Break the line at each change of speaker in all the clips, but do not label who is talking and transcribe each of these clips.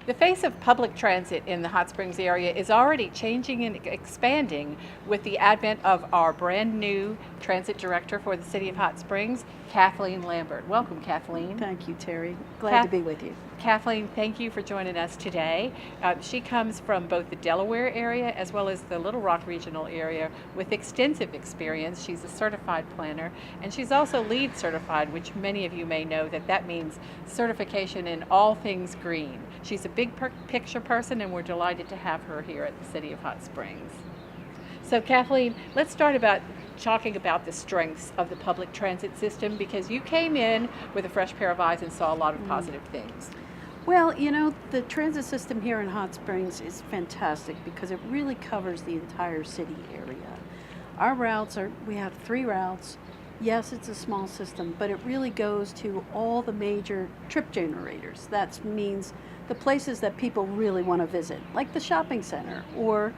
The face of public transit in the Hot Springs area is already changing and expanding with the advent of our brand new transit director for the city of Hot Springs, Kathleen Lambert. Welcome, Kathleen.
Thank you, Terry. Glad to be with you.
Kathleen, thank you for joining us today. She comes from both the Delaware area as well as the Little Rock Regional area with extensive experience. She's a certified planner, and she's also LEED certified, which many of you may know that means certification in all things green. She's a big picture person, and we're delighted to have her here at the City of Hot Springs. So Kathleen, let's start about talking about the strengths of the public transit system, because you came in with a fresh pair of eyes and saw a lot of positive things.
Well, you know, the transit system here in Hot Springs is fantastic because it really covers the entire city area. Our routes we have 3 routes. Yes, it's a small system, but it really goes to all the major trip generators. That means the places that people really want to visit, like the shopping center or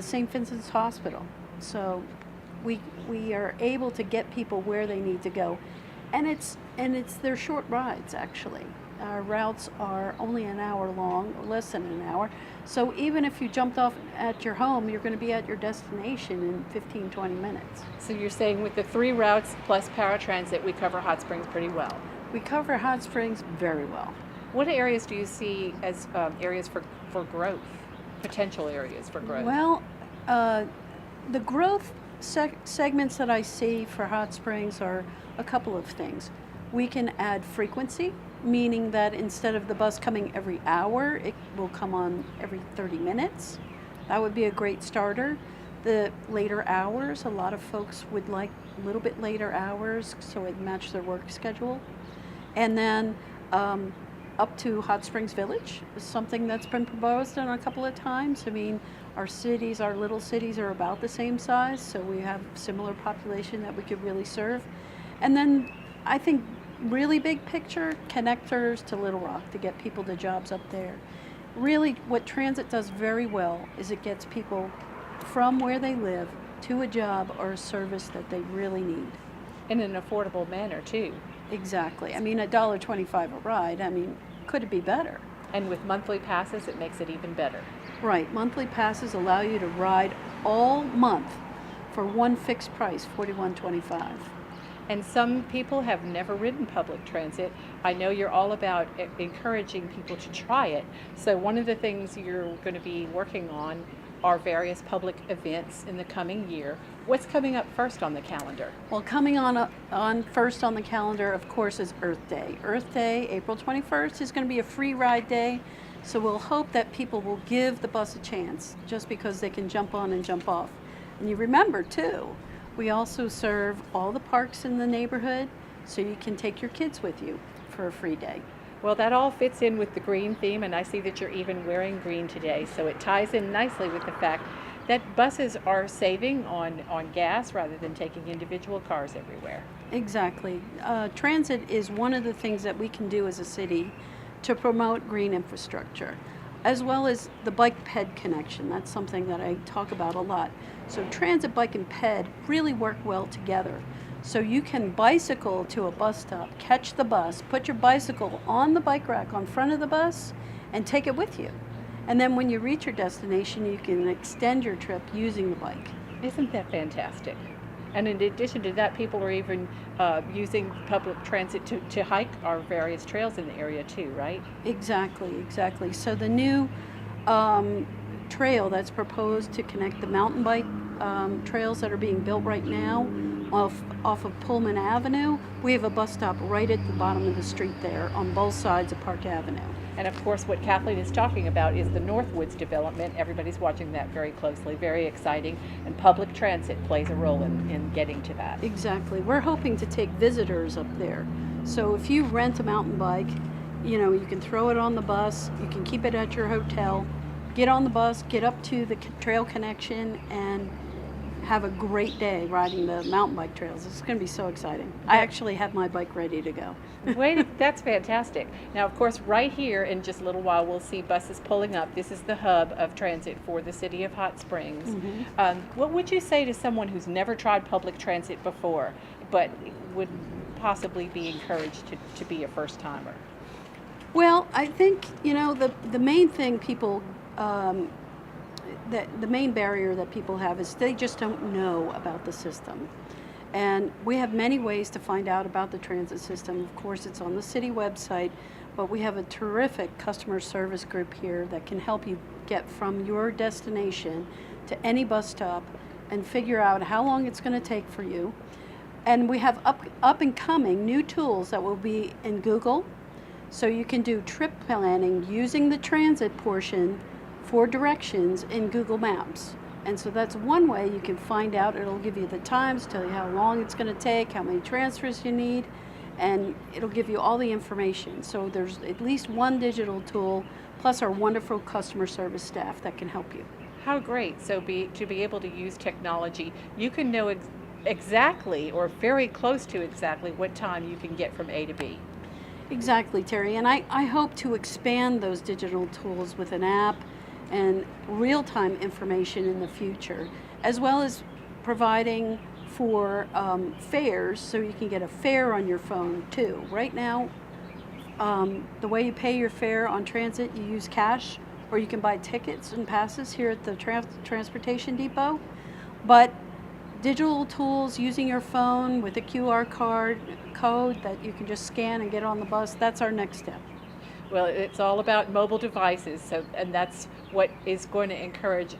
St. Vincent's Hospital. So we are able to get people where they need to go, and it's their short rides actually. Our routes are only an hour long, or less than an hour. So even if you jumped off at your home, you're going to be at your destination in 15-20 minutes.
So you're saying with the 3 routes plus paratransit, we cover Hot Springs pretty well?
We cover Hot Springs very well.
What areas do you see as areas for growth, potential areas for growth?
Well, the growth segments that I see for Hot Springs are a couple of things. We can add frequency, meaning that instead of the bus coming every hour, it will come on every 30 minutes. That would be a great starter. The later hours, a lot of folks would like a little bit later hours so it matches their work schedule. And then up to Hot Springs Village is something that's been proposed on a couple of times. I mean, our little cities are about the same size, so we have similar population that we could really serve. And then I think really big picture, connectors to Little Rock to get people to jobs up there. Really, what transit does very well is it gets people from where they live to a job or a service that they really need.
In an affordable manner, too.
Exactly. I mean, $1.25 a ride, I mean, could it be better?
And with monthly passes, it makes it even better.
Right. Monthly passes allow you to ride all month for one fixed price, $41.25.
And some people have never ridden public transit. I know you're all about encouraging people to try it. So one of the things you're going to be working on are various public events in the coming year. What's coming up first on the calendar?
Well, coming on first on the calendar, of course, is Earth Day. Earth Day, April 21st, is going to be a free ride day. So we'll hope that people will give the bus a chance just because they can jump on and jump off. And you remember, too, we also serve all the parks in the neighborhood, so you can take your kids with you for a free day.
Well, that all fits in with the green theme, and I see that you're even wearing green today, so it ties in nicely with the fact that buses are saving on gas rather than taking individual cars everywhere.
Exactly. Transit is one of the things that we can do as a city to promote green infrastructure, as well as the bike-ped connection. That's something that I talk about a lot. So transit, bike, and ped really work well together. So you can bicycle to a bus stop, catch the bus, put your bicycle on the bike rack on front of the bus, and take it with you. And then when you reach your destination, you can extend your trip using the bike.
Isn't that fantastic? And in addition to that, people are even using public transit to hike our various trails in the area too, right?
Exactly. So the new trail that's proposed to connect the mountain bike trails that are being built right now off of Pullman Avenue, we have a bus stop right at the bottom of the street there on both sides of Park Avenue.
And of course, what Kathleen is talking about is the Northwoods development. Everybody's watching that very closely, very exciting, and public transit plays a role in getting to that.
Exactly. We're hoping to take visitors up there. So if you rent a mountain bike, you know, you can throw it on the bus, you can keep it at your hotel, get on the bus, get up to the trail connection, and have a great day riding the mountain bike trails. It's going to be so exciting. I actually have my bike ready to go.
That's fantastic. Now, of course, right here in just a little while, we'll see buses pulling up. This is the hub of transit for the city of Hot Springs. Mm-hmm. What would you say to someone who's never tried public transit before, but would possibly be encouraged to be a first-timer?
Well, I think, the main thing people, the main barrier that people have is they just don't know about the system. And we have many ways to find out about the transit system. Of course, it's on the city website, but we have a terrific customer service group here that can help you get from your destination to any bus stop and figure out how long it's going to take for you. And we have up and coming new tools that will be in Google, so you can do trip planning using the transit portion for directions in Google Maps. And so that's one way you can find out. It'll give you the times, tell you how long it's going to take, how many transfers you need, and it'll give you all the information. So there's at least one digital tool, plus our wonderful customer service staff that can help you.
How great. So to be able to use technology, you can know exactly or very close to exactly what time you can get from A to B.
Exactly, Terry. And I hope to expand those digital tools with an app and real-time information in the future, as well as providing for fares, so you can get a fare on your phone too. Right now, the way you pay your fare on transit, you use cash, or you can buy tickets and passes here at the transportation depot. But digital tools using your phone with a QR code that you can just scan and get on the bus, that's our next step.
Well, it's all about mobile devices, and that's what is going to encourage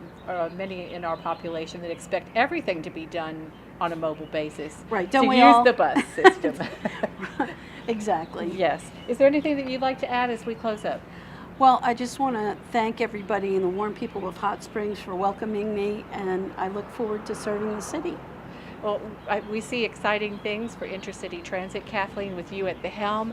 many in our population that expect everything to be done on a mobile basis.
Right, don't
to
we
use
all?
the bus system.
Exactly.
Yes. Is there anything that you'd like to add as we close up?
Well, I just want to thank everybody and the warm people of Hot Springs for welcoming me, and I look forward to serving the city.
Well, we see exciting things for Intracity Transit. Kathleen, with you at the helm,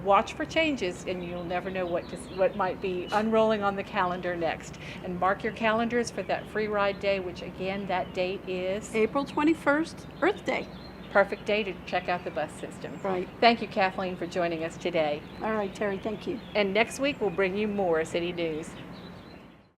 watch for changes, and you'll never know what might be unrolling on the calendar next. And mark your calendars for that free ride day, which again, that date is
April 21st, Earth Day.
Perfect day to check out the bus system.
Right.
Thank you, Kathleen, for joining us today.
All right, Terry, thank you.
And next week, we'll bring you more city news.